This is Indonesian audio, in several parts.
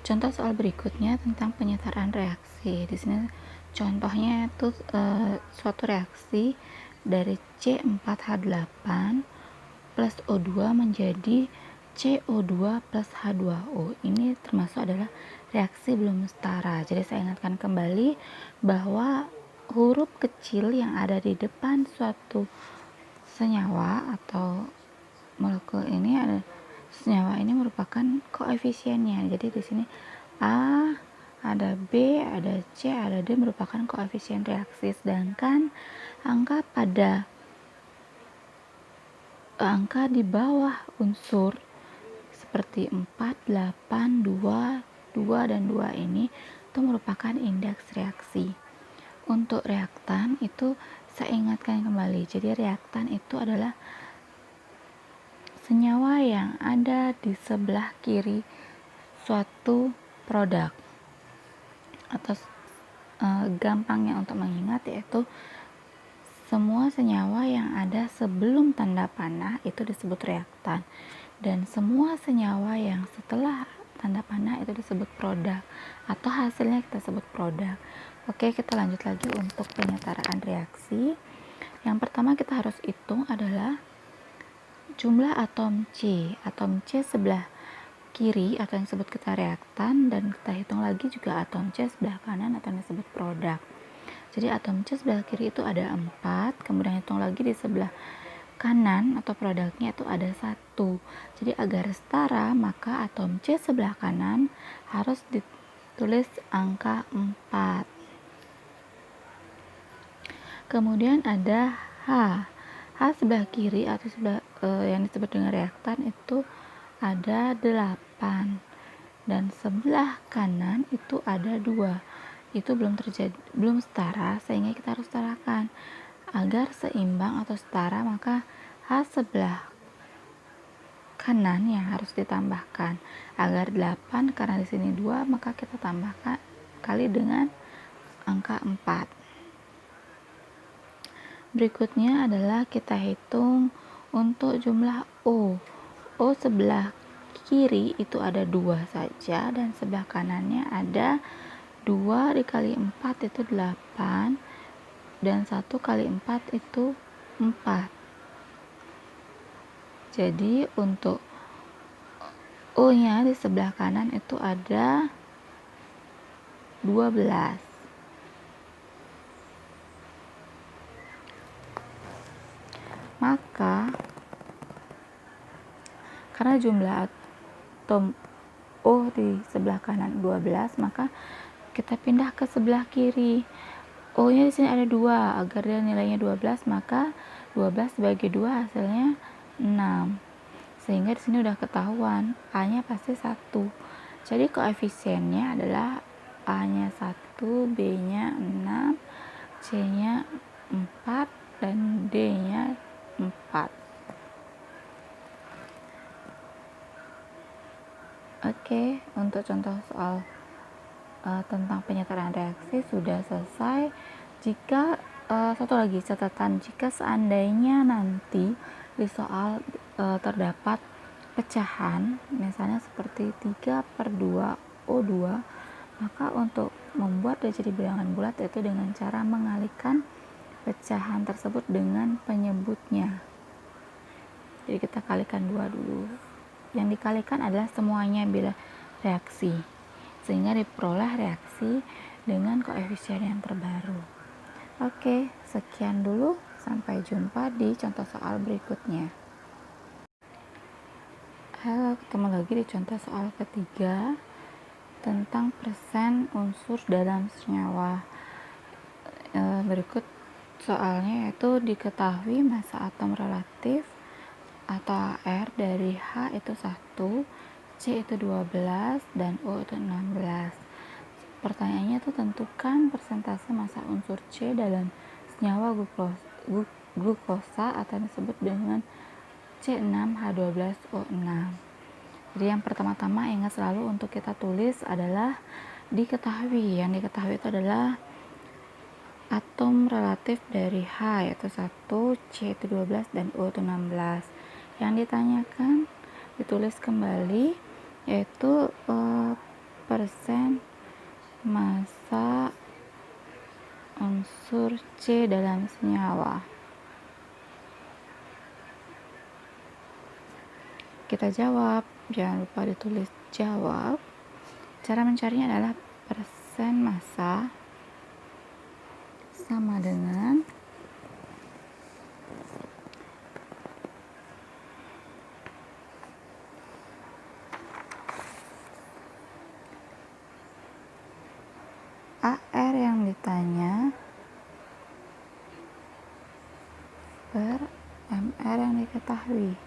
Contoh soal berikutnya tentang penyetaraan reaksi. Di sini contohnya itu suatu reaksi dari C4H8 plus O2 menjadi CO2 plus H2O. Ini termasuk adalah reaksi belum setara. Jadi saya ingatkan kembali bahwa huruf kecil yang ada di depan suatu senyawa atau molekul ini ada senyawa ini merupakan koefisiennya. Jadi di sini A, ada B, ada C, ada D merupakan koefisien reaksi, sedangkan angka di bawah unsur seperti 4, 8, 2, 2 dan 2 ini itu merupakan indeks reaksi. Untuk reaktan itu saya ingatkan kembali. Jadi reaktan itu adalah senyawa yang ada di sebelah kiri suatu produk, atau gampangnya untuk mengingat yaitu semua senyawa yang ada sebelum tanda panah itu disebut reaktan, dan semua senyawa yang setelah tanda panah itu disebut produk, atau hasilnya kita sebut produk. Oke, kita lanjut lagi untuk penyetaraan reaksi. Yang pertama kita harus hitung adalah jumlah atom C. Atom C sebelah kiri atau yang disebut kita reaktan, dan kita hitung lagi juga atom C sebelah kanan atau yang disebut produk. Jadi atom C sebelah kiri itu ada 4, kemudian hitung lagi di sebelah kanan atau produknya itu ada 1. Jadi agar setara maka atom C sebelah kanan harus ditulis angka 4. Kemudian ada H. H sebelah kiri atau sebelah yang disebut dengan reaktan itu ada 8, dan sebelah kanan itu ada 2. Itu belum setara, sehingga kita harus setarakan. Agar seimbang atau setara maka H sebelah kanan yang harus ditambahkan. Agar 8, karena di sini 2, maka kita tambahkan kali dengan angka 4. Berikutnya adalah kita hitung untuk jumlah O. O sebelah kiri itu ada 2 saja, dan sebelah kanannya ada 2 dikali 4 itu 8, dan 1 kali 4 itu 4. Jadi untuk O nya di sebelah kanan itu ada 12. Maka karena jumlah atom O di sebelah kanan 12, maka kita pindah ke sebelah kiri. O nya di sini ada 2, agar dia nilainya 12, maka 12 bagi 2 hasilnya 6. Sehingga di sini udah ketahuan A nya pasti 1. Jadi koefisiennya adalah A nya 1, B nya 6, C nya 4, dan D nya 4. Oke, untuk contoh soal tentang penyetaraan reaksi sudah selesai. Jika satu lagi catatan, jika seandainya nanti di soal terdapat pecahan, misalnya seperti 3/2 O2, maka untuk membuat dia jadi bilangan bulat yaitu dengan cara mengalihkan pecahan tersebut dengan penyebutnya. Jadi kita kalikan 2 dulu. Yang dikalikan adalah semuanya bila reaksi, sehingga diperoleh reaksi dengan koefisien yang terbaru. Oke, sekian dulu. Sampai jumpa di contoh soal berikutnya. Halo, ketemu lagi di contoh soal ketiga tentang persen unsur dalam senyawa. Berikut soalnya yaitu diketahui massa atom relatif atau AR dari H itu 1, C itu 12, dan O itu 16. Pertanyaannya itu tentukan persentase massa unsur C dalam senyawa glukosa atau disebut dengan C6H12O6. Jadi yang pertama-tama ingat selalu untuk kita tulis adalah diketahui. Yang diketahui itu adalah atom relatif dari H yaitu 1, C itu 12, dan O itu 16. Yang ditanyakan ditulis kembali yaitu persen massa unsur C dalam senyawa. Kita jawab, jangan lupa ditulis jawab. Cara mencarinya adalah persen massa sama dengan AR yang ditanya per MR yang diketahui.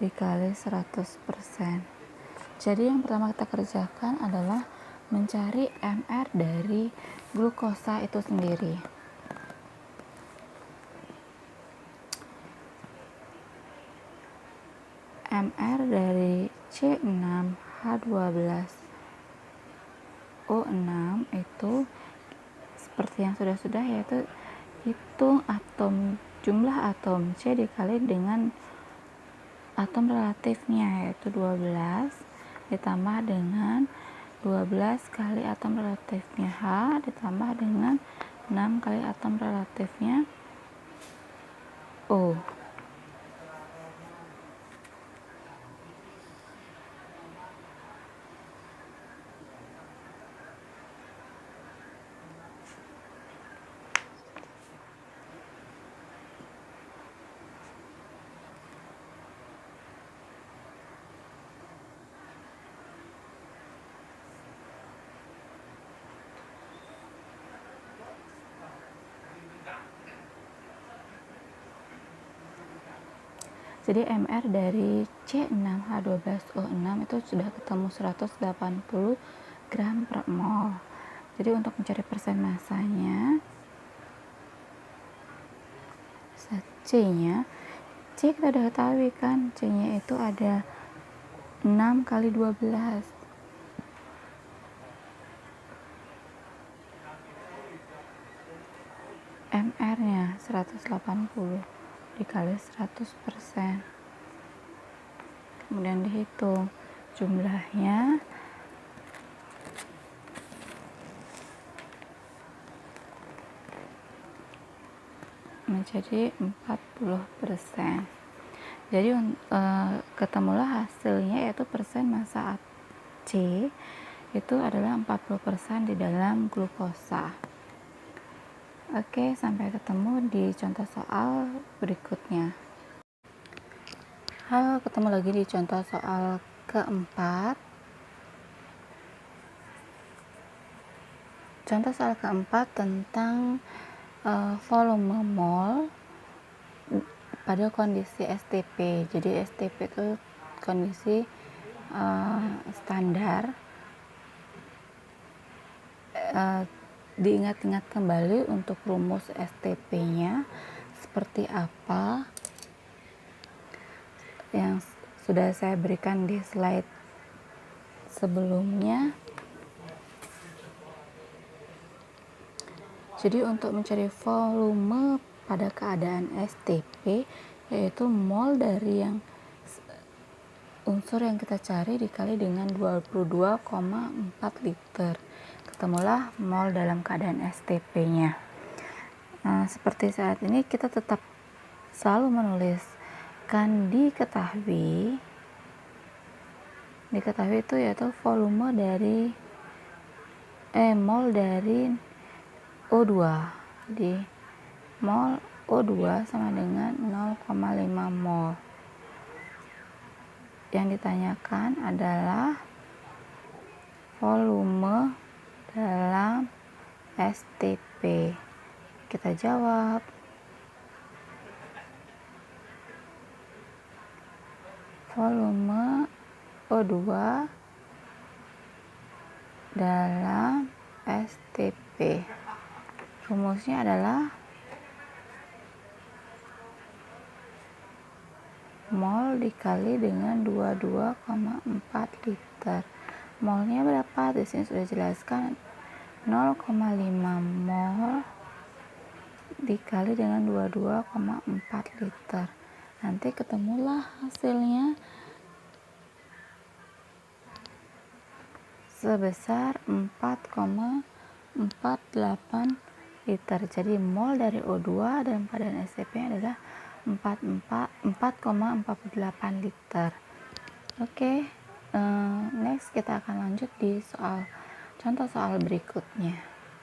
Dikali 100%. Jadi yang pertama kita kerjakan adalah mencari MR dari glukosa itu sendiri. MR dari C6H12O6 itu seperti yang sudah-sudah, yaitu hitung jumlah atom C dikali dengan atom relatifnya, yaitu 12 ditambah dengan 12 kali atom relatifnya H ditambah dengan 6 kali atom relatifnya O. Jadi MR dari C6H12O6 itu sudah ketemu 180 gram per mol. Jadi untuk mencari persen massanya, C-nya, C kita udah ketahui kan, C-nya itu ada 6 kali 12. MR-nya 180 dikali 100%. Kemudian dihitung jumlahnya menjadi 40%. Jadi ketemulah hasilnya, yaitu persen massa C itu adalah 40% di dalam glukosa. Oke, sampai ketemu di contoh soal berikutnya. Halo, ketemu lagi di contoh soal keempat. Contoh soal keempat tentang volume mol pada kondisi STP. Jadi STP itu kondisi standar. Diingat-ingat kembali untuk rumus STP-nya seperti apa yang sudah saya berikan di slide sebelumnya. Jadi untuk mencari volume pada keadaan STP, yaitu mol dari yang unsur yang kita cari dikali dengan 22,4 liter. Ketemulah mol dalam keadaan STP-nya. Seperti saat ini kita tetap selalu menuliskan diketahui itu yaitu volume dari mol dari O2. Jadi mol O2 sama dengan 0,5 mol. Yang ditanyakan adalah volume dalam STP. Kita jawab. Volume O2 dalam STP. Rumusnya adalah mol dikali dengan 22,4 liter. Molnya berapa? Di sini sudah jelaskan 0,5 mol dikali dengan 22,4 liter. Nanti ketemulah hasilnya sebesar 4,48 liter. Jadi mol dari O2 dalam keadaan STP adalah 4,48 liter. Oke, next kita akan lanjut di contoh soal berikutnya.